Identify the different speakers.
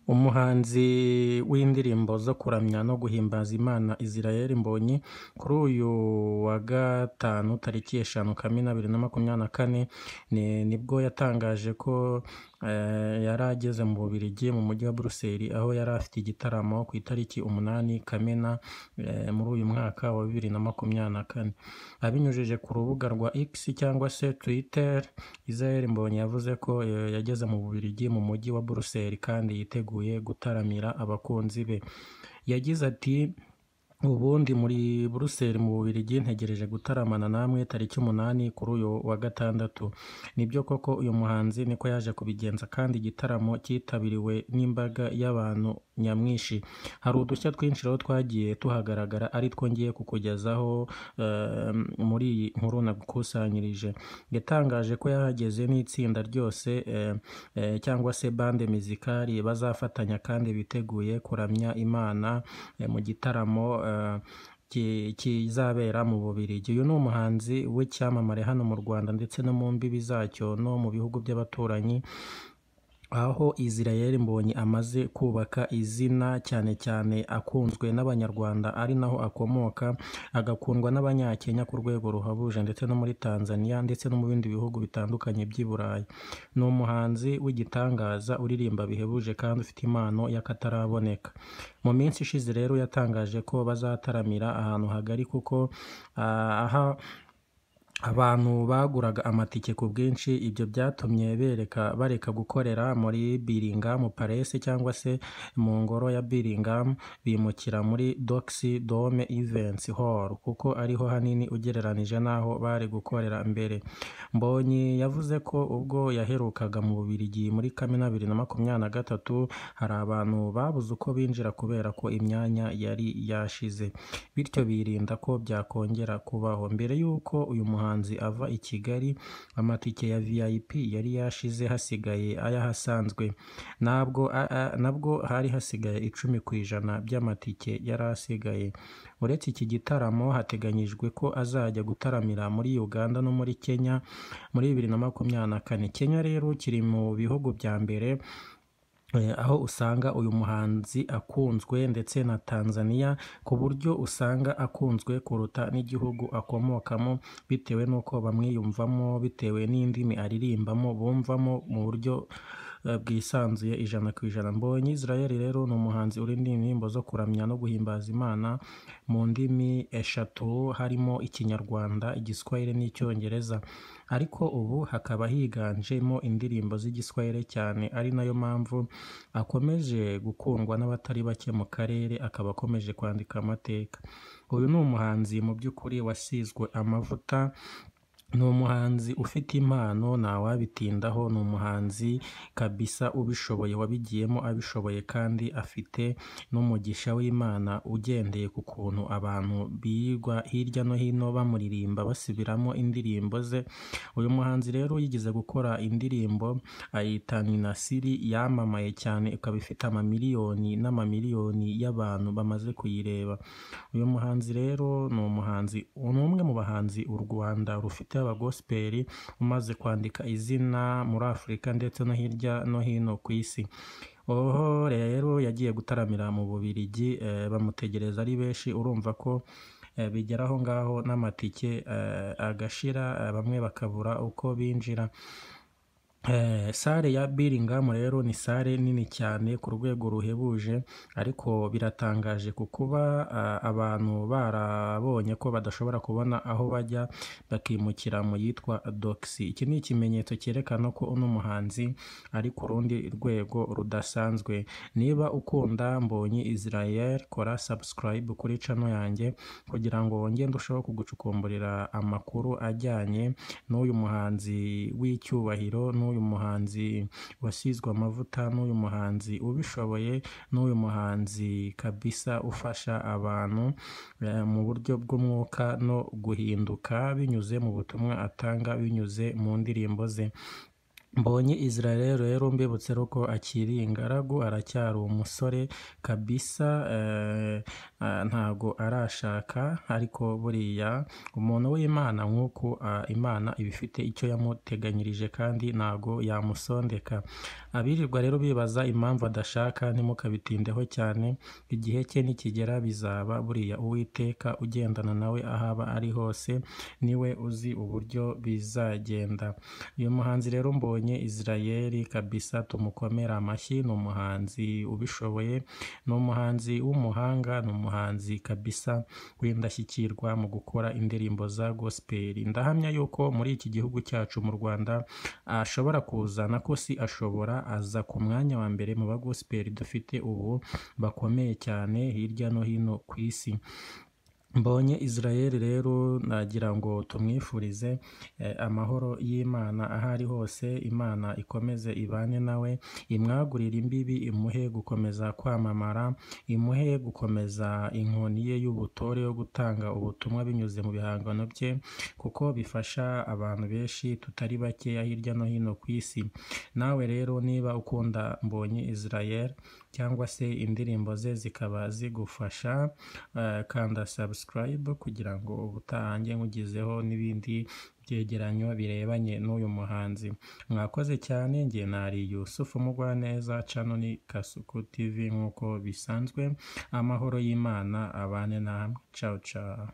Speaker 1: Umuhanzi w'indirimbo zo kuramya no guhimbaza Imana Israel Mbonyi kuri uyu wa gatanu tariki 5 Kamena 2024 nibwo yatangaje ko yari ageze mu Bubiligi mu mujyi wa Buruseli aho yari afite igitaramo ku itariki 8 Kamena muri uyu mwaka wa 2024. Abinyujije ku rubuga rwa X cyangwa se Twitter, Israel Mbonyi yavuze ko yageze mu Bubiligi mu mujyi wa Buruseli kandi yiteguye gutaramira abakunzi be. Yagize ati ubundi muri Buruseli mu Bubiligi ntegereje gutaramana namwe tariki 8 kuri uyu wa gatandatu. Nibyo koko uyu muhanzi niko yaje kubigenza kandi igitaramo cyitabiriwe n'imbaga y'abantu nyamwinshi. Hari udushya twinshi rero twagiye tuhagaragara ari two ngiye kukugezaho muri iyi nkuru nagukusanyirije. Yatangaje ko yahageze n'itsinda ryose cyangwa se bande muzikali bazafatanya kandi biteguye kuramya Imana mu gitaramo kizabera mu Bubiligi. Uyu ni umuhanzi w'icyamamare hano mu Rwanda ndetse no mu mbibi zacyo no mu bihugu by'abaturanyi, aho Israel Mbonyi amaze kubaka izina cyane cyane akunzwe n'Abanyarwanda ari naho akomoka, agakundwa n'Abanyakenya ku rwego ruhabuje ndetse no muri Tanzania ndetse no mu bindi bihugu bitandukanye by'i Burayi. Ni umuhanzi w'igitangaza uririmba bihebuje kandi ufite impano y'akataraboneka. Mu minsi ishize rero yatangaje ko bazataramira ahantu hagari kuko aha abantu baguraga amatike ku bwinshi. Ibyo byatumye bareka gukorera muri Birmingham Palace cyangwa se mu ngoro ya Birmingham, bimukira muri Doxy Dome Events Hall kuko ariho hanini ugereranije n'aho bari gukorera mbere. Mbonyi yavuze ko ubwo yaherukaga mu Bubiligi muri Kamena 2023 hari abantu babuze uko binjira kubera ko imyanya yari yashize, bityo birinda ko byakongera kubaho. Mbere y'uko uyu muhanzi ava i Kigali, amatike ya VIP yari yashize hasigaye ayahasanzwe. Nabwo hari hasigaye 10% by'amatike yari asigaye. Uretse iki gitaramo hateganyijwe ko azajya gutaramira muri Uganda no muri Kenya muri 2024. Kenya rero kiri mu bihugu bya mbere aho usanga uyu muhanzi akunzwe, ndetse na Tanzania, ku buryo usanga akunzwe kuruta n'igihugu akomokamo bitewe n'uko bamwiyumvamo, bitewe n'indimi aririmbamo bumvamo mu buryo bwisanzuye 100%. Mbonyi Israel rero ni umuhanzi uririmba indirimbo zo kuramya no guhimbaza Imana mu ndimi eshatu harimo Ikinyarwanda, Igiswahili n'Icyongereza, ariko ubu hakaba higanjemo indirimbo z'Igiswahili cyane, ari nayo mpamvu akomeje gukundwa n'abatari bake mu karere, akaba akomeje kwandika amateka. Uyu ni umuhanzi mu by'ukuri wasizwe amavuta, ni umuhanzi ufite impano ntawabitindaho, ni umuhanzi kabisa ubishoboye, wabigiyemo abishoboye kandi afite n'umugisha w'Imana ugendeye ku kuntu abantu bigwa hirya no hino bamuririmba basubiramo indirimbo ze. Uyu muhanzi rero yigeze gukora indirimbo ayita Ni Nasiri, yamamaye cyane, ikaba ifite amamiliyoni n'amamiliyoni y'abantu bamaze kuyireba. Uyu muhanzi rero ni umwe mu bahanzi u Rwanda rufite abagospel umaze kwandika izina muri Afurika ndetse no hirya no hino ku isi. Oho rero yagiye gutaramira mu Bubiligi, bamutegereza ari benshi, urumva ko bigeraho ngaho n'amatike agashira, bamwe bakabura uko binjira. Sale ya Birmingham rero ni sale nini cyane ku rwego ruhebuje, ariko biratangaje kuba abantu barabonye ko badashobora kubona aho bajya bakimukira mu yitwa Doxy. Iki ni ikimenyetso cyerekana ko uno muhanzi ari ku rundi rwego rudasanzwe. Niba ukunda Mbonyi Israel, kora subscribe kuri channel yanjye kugira ngo wongere ndusheho kugucukumburira amakuru ajyanye n'uyu muhanzi w'icyubahiro, n'uyu muhanzi wasizwe amavuta, n'uyu muhanzi ubishoboye, n'uyu muhanzi kabisa ufasha abantu mu buryo bw'umwuka no guhinduka binyuze mu butumwa atanga binyuze mu ndirimbo ze. Mbonye Israel rero mbibutse ko akiri ingaragu, aracyari umusore kabisa, ntago arashaka, ariko buriya umuntu w'Imana nk'uko Imana iba ifite icyo yamuteganyirije kandi ntago yamusondeka. Abirirwa rero bibaza impamvu adashaka ntimukabitindeho cyane, igihe cye nikigera bizaba. Buriya Uwiteka ugendana nawe aho aba ari hose niwe uzi uburyo bizagenda. Uyu muhanzi rero mbonye Israel kabisa, tumukomera amashyi, ni umuhanzi ubishoboye, ni umuhanzi w'umuhanga, ni umuhanzi kabisa w'indashyikirwa mu gukora indirimbo za gospel. Ndahamya yuko muri iki gihugu cyacu mu Rwanda ashobora kuzana ko si ashobora aza ku mwanya wa mbere mu ba gospel dufite ubu bakomeye cyane hirya no hino ku isi. Mbonye Israel rero nagira ngo tumwifurize amahoro y'Imana aho ari hose. Imana ikomeze ibane nawe, imwagurire imbibi, imuhe gukomeza kwamamara, imuhe gukomeza inkoni ye y'ubutore yo gutanga ubutumwa binyuze mu bihangano bye, kuko bifasha abantu benshi tutari bakeya hirya no hino ku isi. Nawe rero niba ukunda Mbonye Israel cyangwa se indirimbo ze zikaba zigufasha, kanda subscribe kugira ngo ubutaha njye nkugezeho n'ibindi byegeranyo birebanye n'uyu muhanzi. Mwakoze cyane, njye nari Yusufu Mugwaneza, channel ni Kasuku TV nk'uko bisanzwe. Amahoro y'Imana abane namwe, ciao ciao.